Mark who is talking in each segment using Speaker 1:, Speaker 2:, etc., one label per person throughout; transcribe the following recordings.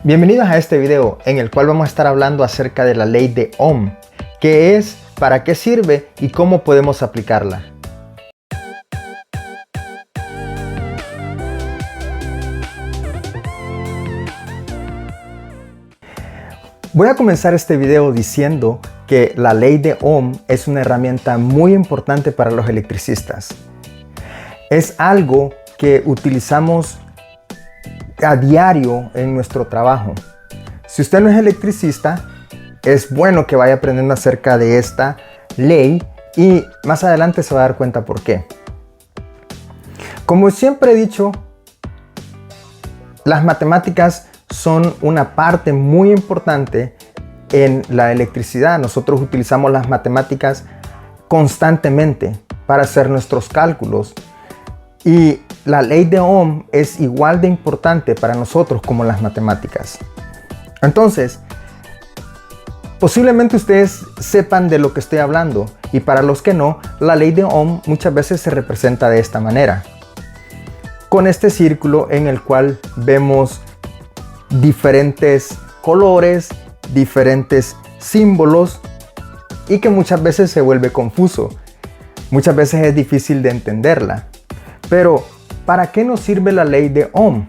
Speaker 1: Bienvenidos a este video en el cual vamos a estar hablando acerca de la ley de Ohm, qué es, para qué sirve y cómo podemos aplicarla. Voy a comenzar este video diciendo que la ley de Ohm es una herramienta muy importante para los electricistas. Es algo que utilizamos a diario en nuestro trabajo. Si usted no es electricista, es bueno que vaya aprendiendo acerca de esta ley y más adelante se va a dar cuenta por qué. Como siempre he dicho, las matemáticas son una parte muy importante en la electricidad. Nosotros utilizamos las matemáticas constantemente para hacer nuestros cálculos. Y la ley de Ohm es igual de importante para nosotros como las matemáticas. Entonces, posiblemente ustedes sepan de lo que estoy hablando. Y para los que no, la ley de Ohm muchas veces se representa de esta manera. Con este círculo en el cual vemos diferentes colores, diferentes símbolos y que muchas veces se vuelve confuso. Muchas veces es difícil de entenderla. Pero, ¿para qué nos sirve la ley de Ohm?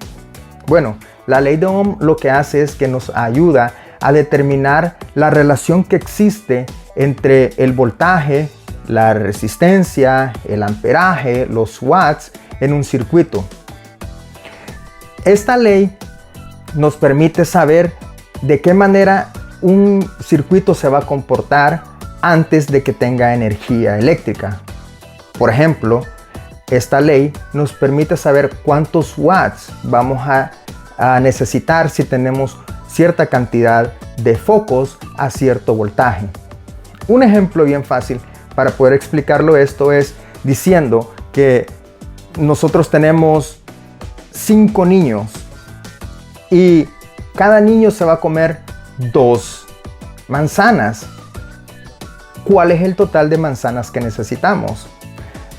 Speaker 1: Bueno, la ley de Ohm lo que hace es que nos ayuda a determinar la relación que existe entre el voltaje, la resistencia, el amperaje, los watts en un circuito. Esta ley nos permite saber de qué manera un circuito se va a comportar antes de que tenga energía eléctrica. Por ejemplo, esta ley nos permite saber cuántos watts vamos a necesitar si tenemos cierta cantidad de focos a cierto voltaje. Un ejemplo bien fácil para poder explicarlo esto es diciendo que nosotros tenemos 5 niños y cada niño se va a comer 2 manzanas. ¿Cuál es el total de manzanas que necesitamos?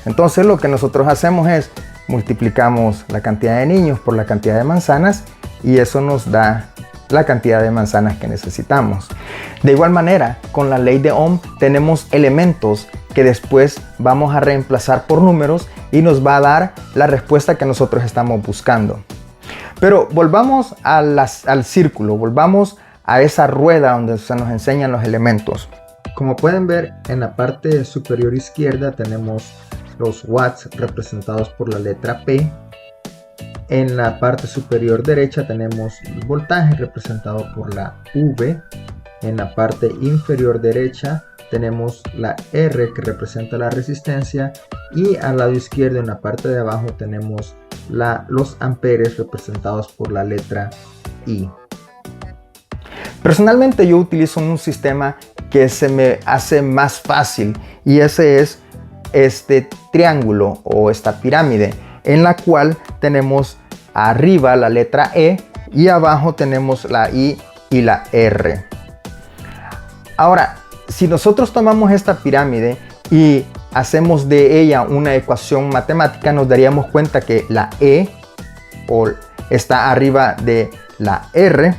Speaker 1: Entonces lo que nosotros hacemos es multiplicamos la cantidad de niños por la cantidad de manzanas y eso nos da la cantidad de manzanas que necesitamos. De igual manera, con la ley de Ohm tenemos elementos que después vamos a reemplazar por números y nos va a dar la respuesta que nosotros estamos buscando. Pero volvamos al círculo, volvamos a esa rueda donde se nos enseñan los elementos. Como pueden ver, en la parte superior izquierda tenemos los watts representados por la letra P. En la parte superior derecha tenemos el voltaje representado por la V. En la parte inferior derecha tenemos la R que representa la resistencia y al lado izquierdo en la parte de abajo tenemos los amperes representados por la letra I. Personalmente yo utilizo un sistema que se me hace más fácil y ese es este triángulo o esta pirámide en la cual tenemos arriba la letra E y abajo tenemos la I y la R. Ahora, si nosotros tomamos esta pirámide y hacemos de ella una ecuación matemática, nos daríamos cuenta que la E está arriba de la R,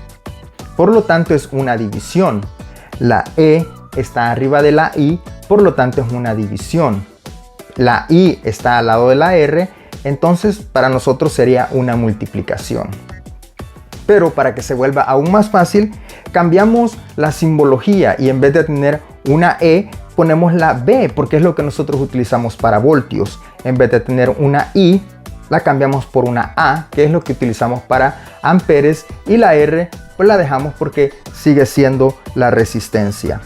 Speaker 1: por lo tanto es una división. La E está arriba de la I, por lo tanto es una división. La I está al lado de la R, entonces para nosotros sería una multiplicación. Pero para que se vuelva aún más fácil, cambiamos la simbología y en vez de tener una E, ponemos la B, porque es lo que nosotros utilizamos para voltios. En vez de tener una I, la cambiamos por una A, que es lo que utilizamos para amperes, y la R pues la dejamos porque sigue siendo la resistencia.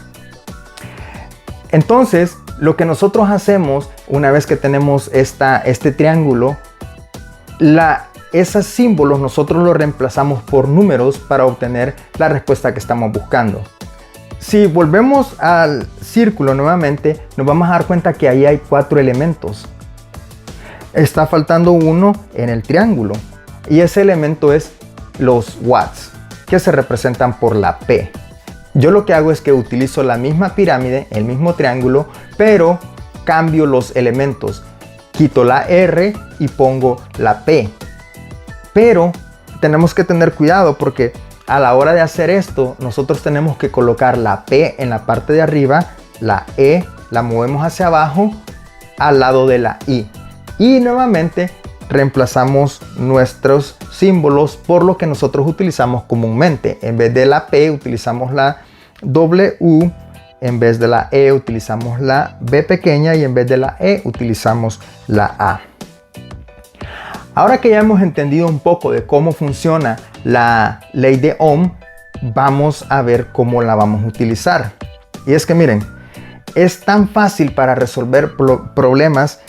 Speaker 1: Entonces, lo que nosotros hacemos una vez que tenemos este triángulo, esos símbolos nosotros los reemplazamos por números para obtener la respuesta que estamos buscando. Si volvemos al círculo nuevamente, nos vamos a dar cuenta que ahí hay 4 elementos. Está faltando uno en el triángulo y ese elemento es los watts, que se representan por la P. Yo lo que hago es que utilizo la misma pirámide, el mismo triángulo, pero cambio los elementos. Quito la R y pongo la P. Pero tenemos que tener cuidado porque a la hora de hacer esto, nosotros tenemos que colocar la P en la parte de arriba, la E la movemos hacia abajo al lado de la I. Y nuevamente reemplazamos nuestros símbolos por lo que nosotros utilizamos comúnmente. En vez de la P utilizamos la W, en vez de la E utilizamos la B pequeña y en vez de la E utilizamos la A. Ahora que ya hemos entendido un poco de cómo funciona la ley de Ohm, vamos a ver cómo la vamos a utilizar. Y es que miren, es tan fácil para resolver problemas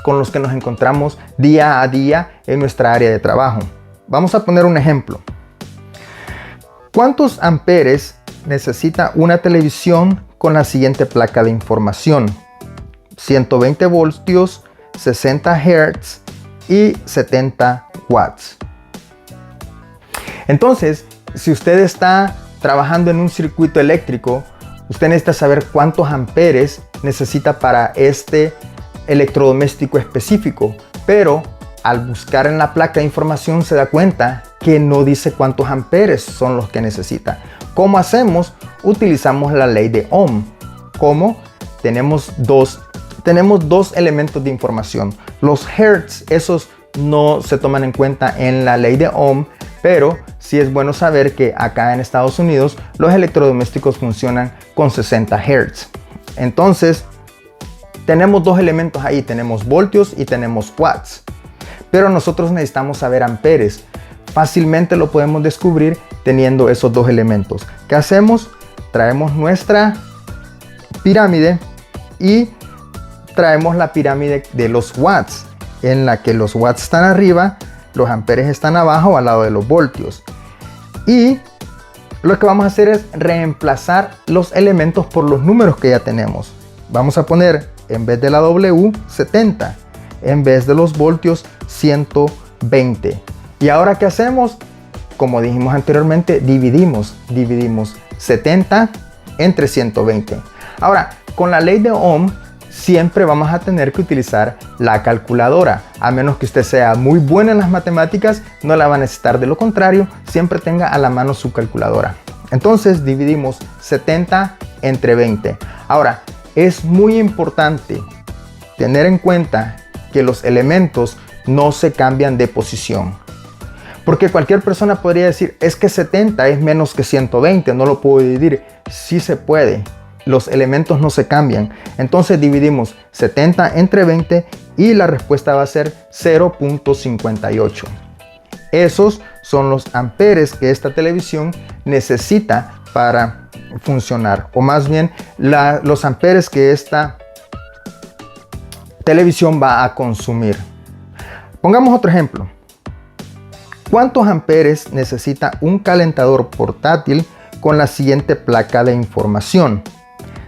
Speaker 1: con los que nos encontramos día a día en nuestra área de trabajo. Vamos a poner un ejemplo. ¿Cuántos amperes necesita una televisión con la siguiente placa de información? 120 voltios, 60 Hz y 70 watts. Entonces, si usted está trabajando en un circuito eléctrico, usted necesita saber cuántos amperes necesita para este electrodoméstico específico, pero al buscar en la placa de información se da cuenta que no dice cuántos amperes son los que necesita. ¿Cómo hacemos? Utilizamos la ley de Ohm. ¿Cómo? Tenemos dos elementos de información. Los hertz, esos no se toman en cuenta en la ley de Ohm, pero sí es bueno saber que acá en Estados Unidos los electrodomésticos funcionan con 60 Hz. Entonces, tenemos dos elementos ahí, tenemos voltios y tenemos watts. Pero nosotros necesitamos saber amperes. Fácilmente lo podemos descubrir teniendo esos dos elementos. ¿Qué hacemos? Traemos nuestra pirámide y traemos la pirámide de los watts, en la que los watts están arriba, los amperes están abajo al lado de los voltios. Y lo que vamos a hacer es reemplazar los elementos por los números que ya tenemos. Vamos a poner, en vez de la W, 70. En vez de los voltios, 120. ¿Y ahora qué hacemos? Como dijimos anteriormente, dividimos 70 entre 120. Ahora, con la ley de Ohm, siempre vamos a tener que utilizar la calculadora. A menos que usted sea muy buena en las matemáticas, no la va a necesitar. De lo contrario, siempre tenga a la mano su calculadora. Entonces, dividimos 70 entre 20. Ahora, es muy importante tener en cuenta que los elementos no se cambian de posición. Porque cualquier persona podría decir, es que 70 es menos que 120, no lo puedo dividir. Sí se puede. Los elementos no se cambian. Entonces dividimos 70 entre 20 y la respuesta va a ser 0.58. Esos son los amperes que esta televisión necesita para funcionar. O más bien, los amperes que esta televisión va a consumir. Pongamos otro ejemplo. ¿Cuántos amperes necesita un calentador portátil con la siguiente placa de información?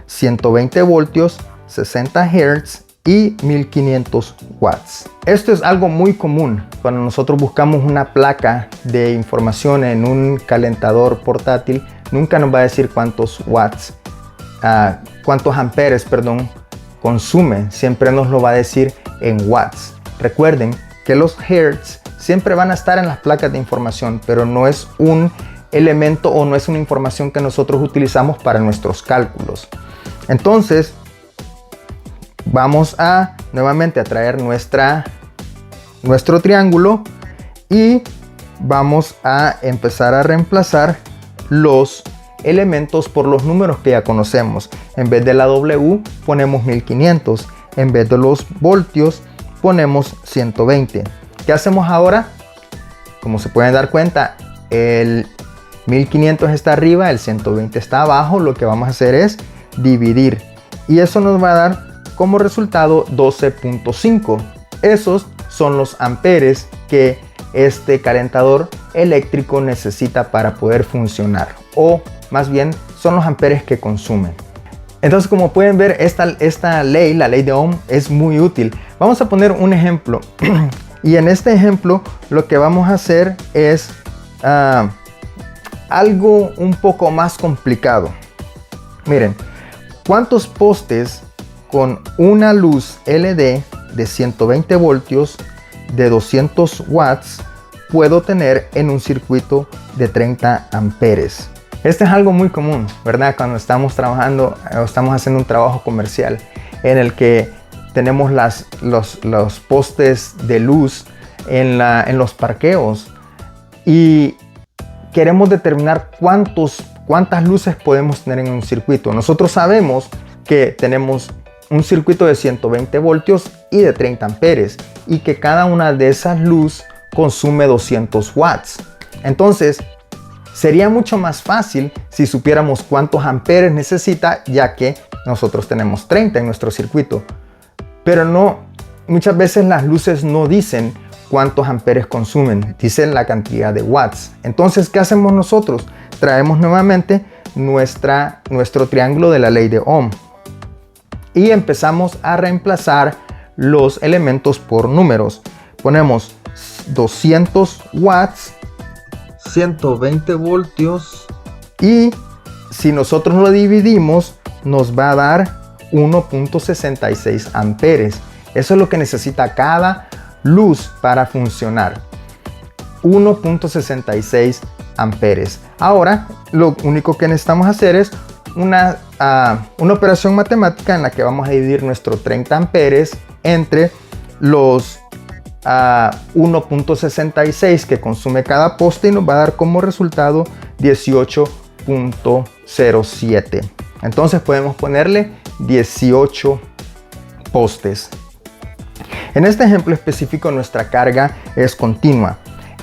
Speaker 1: 120 voltios, 60 Hz y 1500 watts. Esto es algo muy común cuando nosotros buscamos una placa de información en un calentador portátil. Nunca nos va a decir cuántos amperes, consume. Siempre nos lo va a decir en watts. Recuerden que los hertz siempre van a estar en las placas de información, pero no es un elemento o no es una información que nosotros utilizamos para nuestros cálculos. Entonces, vamos nuevamente a traer nuestro triángulo y vamos a empezar a reemplazar los elementos por los números que ya conocemos. En vez de la W ponemos 1500, en vez de los voltios ponemos 120. ¿Qué hacemos ahora? Como se pueden dar cuenta, el 1500 está arriba, el 120 está abajo. Lo que vamos a hacer es dividir y eso nos va a dar como resultado 12.5. Esos son los amperes que este calentador eléctrico necesita para poder funcionar, o más bien son los amperes que consumen. Entonces, como pueden ver, esta ley, la ley de Ohm, es muy útil. Vamos a poner un ejemplo y en este ejemplo lo que vamos a hacer es algo un poco más complicado. Miren, ¿cuántos postes con una luz LED de 120 voltios de 200 watts puedo tener en un circuito de 30 amperes. Este es algo muy común, ¿verdad? Cuando estamos trabajando o estamos haciendo un trabajo comercial en el que tenemos los postes de luz en los parqueos y queremos determinar cuántas luces podemos tener en un circuito. Nosotros sabemos que tenemos un circuito de 120 voltios y de 30 amperes y que cada una de esas luces consume 200 watts. Entonces, sería mucho más fácil si supiéramos cuántos amperes necesita, ya que nosotros tenemos 30 en nuestro circuito. Pero no, muchas veces las luces no dicen cuántos amperes consumen, dicen la cantidad de watts. Entonces, ¿qué hacemos nosotros? Traemos nuevamente nuestro triángulo de la ley de Ohm y empezamos a reemplazar los elementos por números. Ponemos 200 watts, 120 voltios y si nosotros lo dividimos nos va a dar 1.66 amperes. Eso es lo que necesita cada luz para funcionar. 1.66 amperes. Ahora lo único que necesitamos hacer es una operación matemática en la que vamos a dividir nuestro 30 amperes entre los 1.66 que consume cada poste y nos va a dar como resultado 18.07. Entonces podemos ponerle 18 postes. En este ejemplo específico nuestra carga es continua.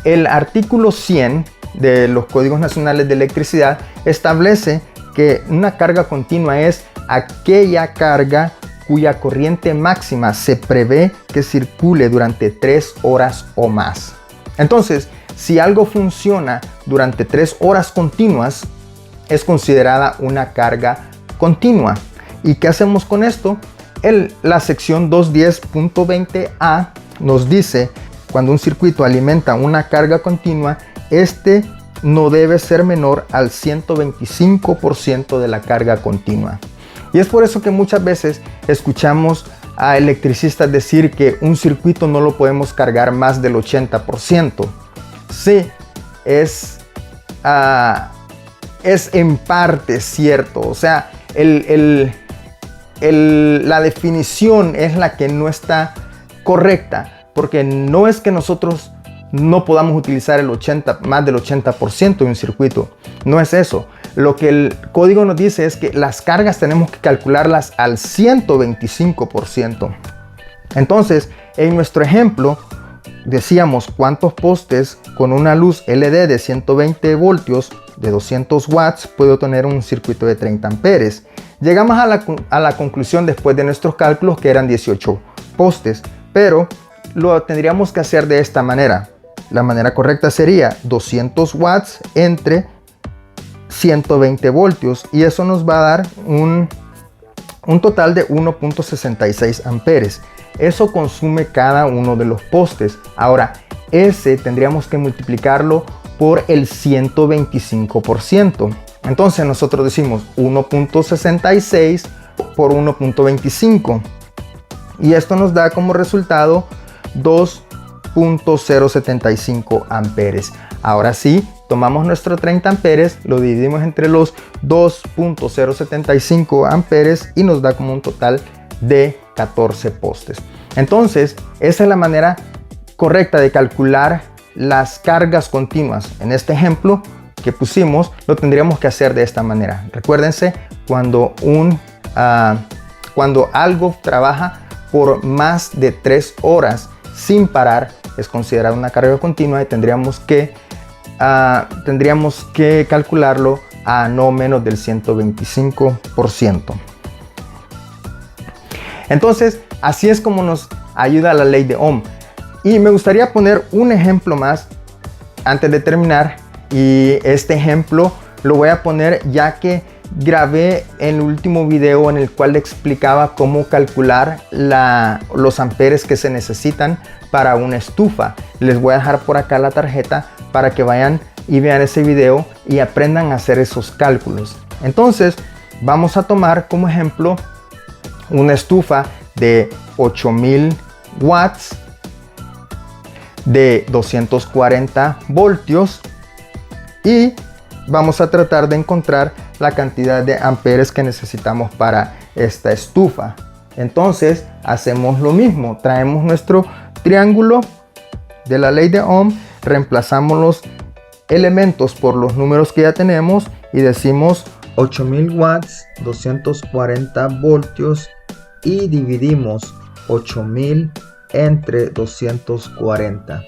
Speaker 1: El artículo 100 de los Códigos Nacionales de Electricidad establece que una carga continua es aquella carga cuya corriente máxima se prevé que circule durante 3 horas o más. Entonces, si algo funciona durante 3 horas continuas, es considerada una carga continua. ¿Y qué hacemos con esto? La sección 210.20a nos dice, cuando un circuito alimenta una carga continua, este no debe ser menor al 125% de la carga continua. Y es por eso que muchas veces escuchamos a electricistas decir que un circuito no lo podemos cargar más del 80%. Sí, es en parte cierto. O sea, la definición es la que no está correcta, porque no es que nosotros no podamos utilizar más del 80% de un circuito. No es eso. Lo que el código nos dice es que las cargas tenemos que calcularlas al 125%. Entonces, en nuestro ejemplo, decíamos cuántos postes con una luz LED de 120 voltios de 200 watts puedo tener un circuito de 30 amperes. Llegamos a la conclusión después de nuestros cálculos que eran 18 postes, pero lo tendríamos que hacer de esta manera. La manera correcta sería 200 watts entre 120 voltios y eso nos va a dar un total de 1.66 amperes. Eso consume cada uno de los postes. Ahora, ese tendríamos que multiplicarlo por el 125%. Entonces nosotros decimos 1.66 por 1.25 y esto nos da como resultado 2.075 amperes. Ahora sí, tomamos nuestro 30 amperes, lo dividimos entre los 2.075 amperes y nos da como un total de 14 postes. Entonces, esa es la manera correcta de calcular las cargas continuas. En este ejemplo que pusimos, lo tendríamos que hacer de esta manera. Recuérdense, cuando algo trabaja por más de 3 horas sin parar, es considerado una carga continua y tendríamos que calcularlo a no menos del 125%. Entonces, así es como nos ayuda la ley de Ohm. Y me gustaría poner un ejemplo más antes de terminar. Y este ejemplo lo voy a poner ya que grabé el último video en el cual le explicaba cómo calcular los amperes que se necesitan para una estufa. Les voy a dejar por acá la tarjeta para que vayan y vean ese video y aprendan a hacer esos cálculos. Entonces vamos a tomar como ejemplo una estufa de 8000 watts de 240 voltios y vamos a tratar de encontrar la cantidad de amperes que necesitamos para esta estufa. Entonces hacemos lo mismo, traemos nuestro triángulo de la ley de Ohm, reemplazamos los elementos por los números que ya tenemos y decimos 8000 watts, 240 voltios y dividimos 8000 entre 240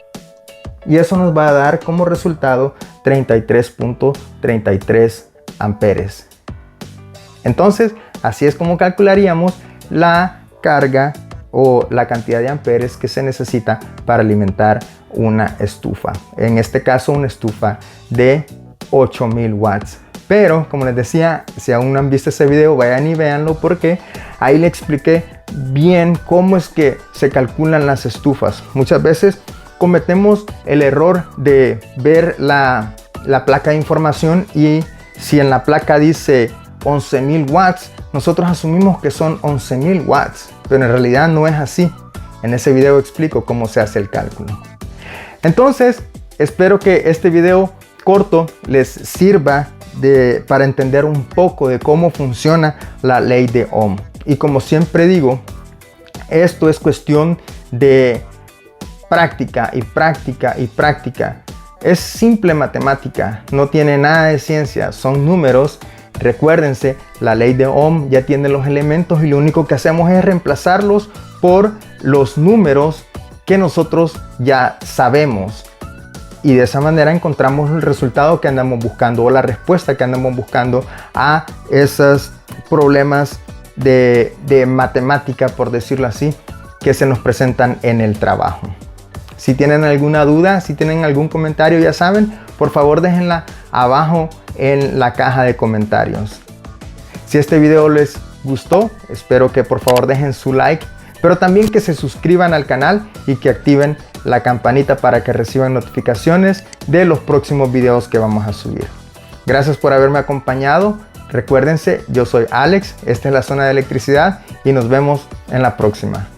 Speaker 1: y eso nos va a dar como resultado 33.33 amperes. Entonces así es como calcularíamos la carga o la cantidad de amperes que se necesita para alimentar una estufa, en este caso una estufa de 8000 watts. Pero como les decía, si aún no han visto ese video, vayan y véanlo porque ahí le expliqué bien cómo es que se calculan las estufas. Muchas veces cometemos el error de ver la placa de información y si en la placa dice 11.000 watts, nosotros asumimos que son 11.000 watts, pero en realidad no es así. En ese video explico cómo se hace el cálculo. Entonces, espero que este video corto les sirva para entender un poco de cómo funciona la ley de Ohm. Y como siempre digo, esto es cuestión de práctica y práctica y práctica. Es simple matemática, no tiene nada de ciencia, son números. Recuérdense, la ley de Ohm ya tiene los elementos y lo único que hacemos es reemplazarlos por los números que nosotros ya sabemos. Y de esa manera encontramos el resultado que andamos buscando o la respuesta que andamos buscando a esos problemas de matemática, por decirlo así, que se nos presentan en el trabajo. Si tienen alguna duda, si tienen algún comentario, ya saben, por favor déjenla abajo en la caja de comentarios. Si este video les gustó, espero que por favor dejen su like, pero también que se suscriban al canal y que activen la campanita para que reciban notificaciones de los próximos videos que vamos a subir. Gracias por haberme acompañado. Recuérdense, yo soy Alex, esta es la zona de electricidad y nos vemos en la próxima.